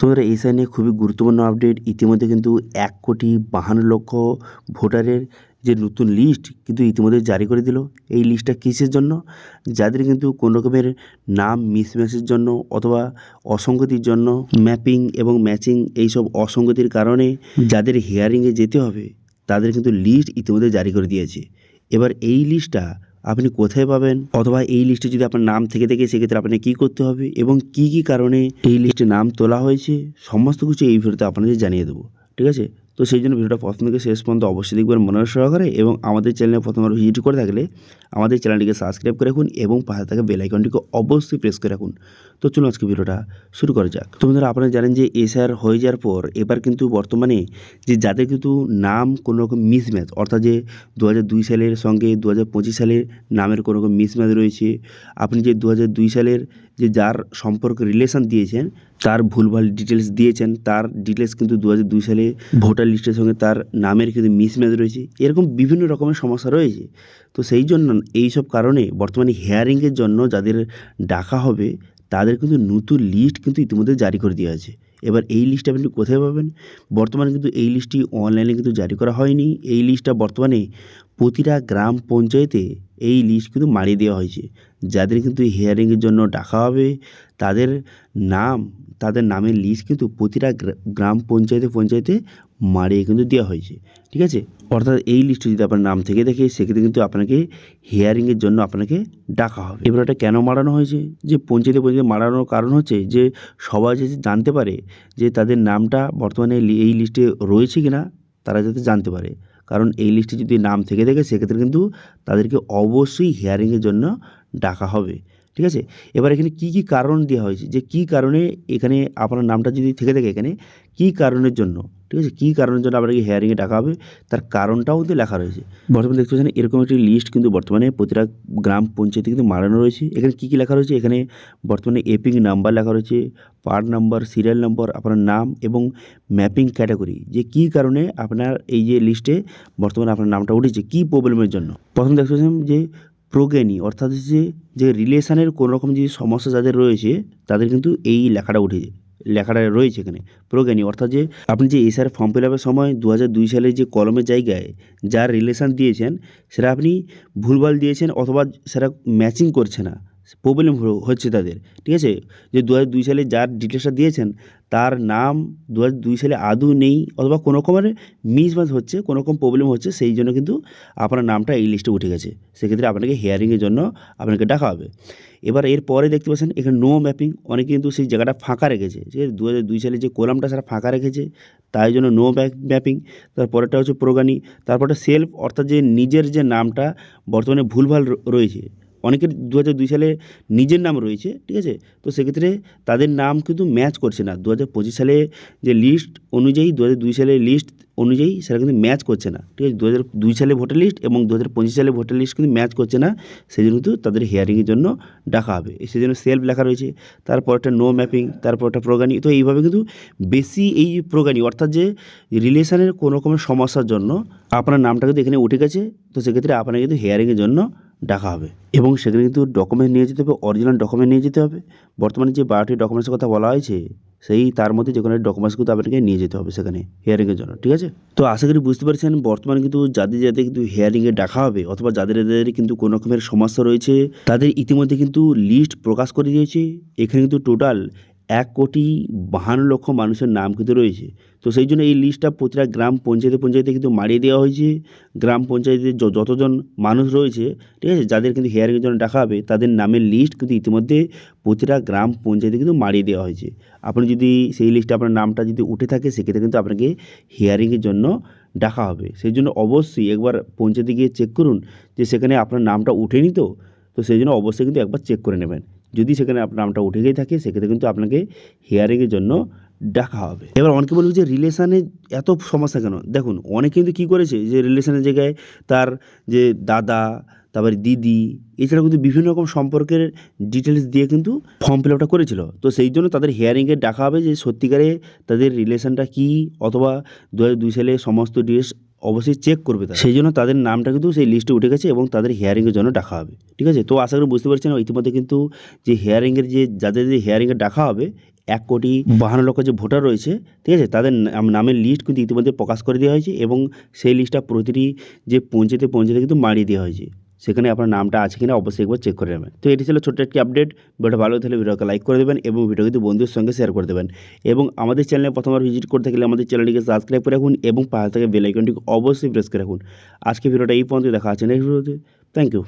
তোমাদের এসআই নিয়ে খুবই গুরুত্বপূর্ণ আপডেট। ইতিমধ্যে কিন্তু 1,52,00,000 ভোটারের যে নতুন লিস্ট কিন্তু ইতিমধ্যে জারি করে দিল। এই লিস্টটা কিসের জন্য? যাদের কিন্তু কোনো রকমের নাম মিসম্যাচের জন্য অথবা অসঙ্গতির জন্য, ম্যাপিং এবং ম্যাচিং এইসব অসঙ্গতির কারণে যাদের হিয়ারিংয়ে যেতে হবে তাদের কিন্তু লিস্ট ইতিমধ্যে জারি করে দিয়েছে। এবার এই লিস্টটা আপনি কোথায় পাবেন, অথবা এই লিস্টে যদি আপনার নাম থেকে থাকে সেক্ষেত্রে আপনাকে কী করতে হবে এবং কি কি কারণে এই লিস্টে নাম তোলা হয়েছে, সমস্ত কিছু এই ভিডিওতে আপনাদের জানিয়ে দেবো। ঠিক আছে? তো সেই জন্য ভিডিওটা প্রথম থেকে শেষ পর্যন্ত অবশ্যই দেখবেন মনোযোগ সহকারে, এবং আমাদের চ্যানেলে প্রথমবার ভিজিট করে থাকলে আমাদের চ্যানেলটিকে সাবস্ক্রাইব করে রাখুন এবং পাশে থাকা বেল আইকনটিকে অবশ্যই প্রেস করে রাখুন। তো চলুন আজকে ভিডিওটা শুরু করা যাক। তো বন্ধুরা, আপনারা জানেন যে এসআর হয়ে যাওয়ার পর এবার কিন্তু বর্তমানে যে যাদের কিন্তু নাম কোনো রকম মিসম্যাচ, অর্থাৎ যে 2002 সালের সঙ্গে 2025 সালের নামের কোনো রকম মিসম্যাচ রয়েছে, আপনি যে 2002 সালের যে যার সম্পর্কে রিলেশন দিয়েছেন তার ভুলভাল ডিটেলস দিয়েছেন, তার ডিটেলস কিন্তু 2002 সালে ভোটার লিস্টের সঙ্গে তার নামের কিন্তু মিসম্যাচ রয়েছে, এরকম বিভিন্ন রকমের সমস্যা রয়েছে। তো সেই জন্য এইসব কারণে বর্তমানে হিয়ারিংয়ের জন্য যাদের ডাকা হবে তাদের কিন্তু নতুন লিস্ট কিন্তু ইতিমধ্যে জারি করে দেওয়া আছে। এবার এই লিস্টটা আপনি কোথায় পাবেন? বর্তমানে কিন্তু এই লিস্টটি অনলাইনে কিন্তু জারি করা হয়নি। এই লিস্টটা বর্তমানে প্রতিটা গ্রাম পঞ্চায়েতে এই লিস্ট কিন্তু মারিয়ে দেওয়া হয়েছে। যাদের কিন্তু হিয়ারিংয়ের জন্য ডাকা হবে তাদের নাম, তাদের নামের লিস্ট কিন্তু প্রতিটা গ্রাম পঞ্চায়েতে মারিয়ে কিন্তু দেওয়া হয়েছে। ঠিক আছে? অর্থাৎ এই লিস্টে যদি আপনার নাম থেকে থাকে সেক্ষেত্রে কিন্তু আপনাকে হিয়ারিংয়ের জন্য আপনাকে ডাকা হবে। এবার এটা কেন মারানো হয়েছে? যে পঞ্চায়েতে মারানোর কারণ হচ্ছে যে সবাই যাতে জানতে পারে যে তাদের নামটা বর্তমানে এই লিস্টে রয়েছে কিনা, তারা যাতে জানতে পারে। কারণ এই লিস্টে যদি নাম থেকে থাকে সেক্ষেত্রে কিন্তু তাদেরকে অবশ্যই হিয়ারিংয়ের জন্য ডাকা হবে। ঠিক আছে? এবার এখানে কি কি কারণ দেওয়া হয়েছে, যে কি কারণে এখানে আপনার নামটা যদি থেকে থাকে এখানে কী কারণের জন্য, ঠিক আছে, কী কারণের জন্য আপনাকে হিয়ারিংয়ে ডাকা হবে তার কারণটাও কিন্তু লেখা রয়েছে। বর্তমানে দেখতে পাচ্ছেন এরকম একটি লিস্ট কিন্তু বর্তমানে প্রতিটা গ্রাম পঞ্চায়েতে কিন্তু মারানো রয়েছে। এখানে কী কী লেখা রয়েছে? এখানে বর্তমানে এপিং নাম্বার লেখা রয়েছে, পার্ট নাম্বার, সিরিয়াল নাম্বার, আপনার নাম এবং ম্যাপিং ক্যাটাগরি, যে কী কারণে আপনার এই যে লিস্টে বর্তমানে আপনার নামটা উঠেছে, কী প্রবলেমের জন্য। প্রথম দেখতে পাচ্ছেন যে প্রোগেনি, অর্থাৎ হচ্ছে যে রিলেশনের কোনো রকম যে সমস্যা যাদের রয়েছে তাদের কিন্তু এই লেখাটা রয়েছে এখানে। প্রোগেনি অর্থাৎ যে আপনি যে এসআর ফর্ম ফিল আপের সময় 2002 সালে যে কলমের জায়গায় যার রিলেশন দিয়েছেন সেটা আপনি ভুলভাল দিয়েছেন, অথবা সেটা ম্যাচিং করছে না, প্রবলেম হচ্ছে তাদের। ঠিক আছে? যে 2002 সালে যার ডিটেলসটা দিয়েছেন তার নাম 2002 সালে আদৌ নেই, অথবা কোনো রকমের মিসম্যাচ হচ্ছে, কোনো রকম প্রবলেম হচ্ছে, সেই জন্য কিন্তু আপনার নামটা এই লিস্টে উঠে গেছে। সেক্ষেত্রে আপনাকে হিয়ারিংয়ের জন্য আপনাকে ডাকা হবে। এবার এরপরে দেখতে পাচ্ছেন এখানে নো ম্যাপিং, অনেকে কিন্তু সেই জায়গাটা ফাঁকা রেখেছে, যে 2002 সালে যে কলামটা সেটা ফাঁকা রেখেছে, তাই জন্য নো ম্যাপিং। তারপরেরটা হচ্ছে প্রোগানি, তারপরটা সেলফ, অর্থাৎ যে নিজের যে নামটা বর্তমানে ভুলভাল রয়েছে। অনেকের 2002 সালে নিজের নাম রয়েছে, ঠিক আছে, তো সেক্ষেত্রে তাদের নাম কিন্তু ম্যাচ করছে না 2025 সালে যে লিস্ট অনুযায়ী, 2002 সালের লিস্ট অনুযায়ী সেটা কিন্তু ম্যাচ করছে না। ঠিক আছে? 2002 সালে ভোটার লিস্ট এবং 2025 সালে ভোটার লিস্ট কিন্তু ম্যাচ করছে না, সেই জন্য কিন্তু তাদের হিয়ারিংয়ের জন্য ডাকা হবে। সেই জন্য সেলফ লেখা রয়েছে, তারপর একটা নো ম্যাপিং, তারপর একটা প্রোগানি। তো এইভাবে কিন্তু বেশি এই প্রোগানি, অর্থাৎ যে রিলেশনের কোনো রকমের সমস্যার জন্য আপনার নামটা কিন্তু এখানে উঠে গেছে, তো সেক্ষেত্রে আপনাকে কিন্তু হিয়ারিংয়ের জন্য ডাকা হবে। এবং সেখানে কিন্তু ডকুমেন্ট নিয়ে যেতে হবে, অরিজিনাল ডকুমেন্ট নিয়ে যেতে হবে। বর্তমানে যে 12টি ডকুমেন্টসের কথা বলা হয়েছে সেই তার মধ্যে যে কোনো ডকুমেন্টস কিন্তু আপনাকে নিয়ে যেতে হবে সেখানে হিয়ারিংয়ের জন্য। ঠিক আছে? তো আশা করি বুঝতে পারছেন বর্তমানে কিন্তু যাদের কিন্তু হিয়ারিংয়ে ডাকা হবে, অথবা যাদের কিন্তু কোনো রকমের সমস্যা রয়েছে তাদের ইতিমধ্যে কিন্তু লিস্ট প্রকাশ করে দিয়েছে। এখানে কিন্তু টোটাল 1,52,00,000 মানুষের নাম কিন্তু রয়েছে। তো সেই জন্য এই লিস্টটা প্রতিটা গ্রাম পঞ্চায়েতে কিন্তু মারিয়ে দেওয়া হয়েছে। গ্রাম পঞ্চায়েতে যতজন মানুষ রয়েছে, ঠিক আছে, যাদের কিন্তু হিয়ারিংয়ের জন্য ডাকা হবে তাদের নামের লিস্ট কিন্তু ইতিমধ্যে প্রতিটা গ্রাম পঞ্চায়েতে কিন্তু মারিয়ে দেওয়া হয়েছে। আপনি যদি সেই লিস্টে আপনার নামটা যদি উঠে থাকে সেক্ষেত্রে কিন্তু আপনাকে হিয়ারিংয়ের জন্য ডাকা হবে। সেই জন্য অবশ্যই একবার পঞ্চায়েতে গিয়ে চেক করুন যে সেখানে আপনার নামটা উঠেনি তো। তো সেই জন্য অবশ্যই কিন্তু একবার চেক করে নেবেন। যদি সেখানে আপনার নামটা উঠে গিয়ে থাকে সেক্ষেত্রে কিন্তু আপনাকে হিয়ারিংয়ের জন্য ডাকা হবে। এবার অনেকে বলবে যে রিলেশানে এত সমস্যা কেন? দেখুন, অনেকে কিন্তু কী করেছে যে রিলেশানের জায়গায় তার যে দাদা, তারপরে দিদি, এছাড়াও কিন্তু বিভিন্ন রকম সম্পর্কের ডিটেলস দিয়ে কিন্তু ফর্ম ফিল আপটা করেছিল। তো সেই জন্য তাদের হিয়ারিংয়ে ডাকা হবে যে সত্যিকারে তাদের রিলেশানটা কী, অথবা 2002 সালে সমস্ত ডিটেলস অবশ্যই চেক করবে তারা, সেই জন্য তাদের নামটা কিন্তু সেই লিস্টে উঠে গেছে এবং তাদের হিয়ারিংয়ের জন্য ডাকা হবে। ঠিক আছে, তো আশা করি বুঝতে পারছেন ইতিমধ্যে কিন্তু যে হিয়ারিংয়ের যাদের হিয়ারিংয়ে ডাকা হবে 1,52,00,000 যে ভোটার রয়েছে, ঠিক আছে, তাদের নামের লিস্ট কিন্তু ইতিমধ্যে প্রকাশ করে দেওয়া হয়েছে এবং সেই লিস্টটা প্রতিটি যে পঞ্চায়েতে কিন্তু মারিয়ে দেওয়া হয়েছে। সেখানে আপনার নামটা আছে কিনা অবশ্যই একবার চেক করে নেবেন। তো এটি ছিল ছোট্ট একটি আপডেট। ভিডিওটা ভালো থাকলে ভিডিওকে লাইক করে দেবেন এবং ভিডিও কিন্তু বন্ধুদের সঙ্গে শেয়ার করে দেবেন এবং আমাদের চ্যানেলে প্রথমবার ভিজিট করতে গেলে আমাদের চ্যানেলটিকে সাবস্ক্রাইব করে রাখুন এবং পাশে থাকা বেল আইকনটিকে অবশ্যই প্রেস করে রাখুন। আজকে ভিডিওটা এই পর্যন্ত, দেখা আছে নেক্সট ভিডিওতে। Thank you.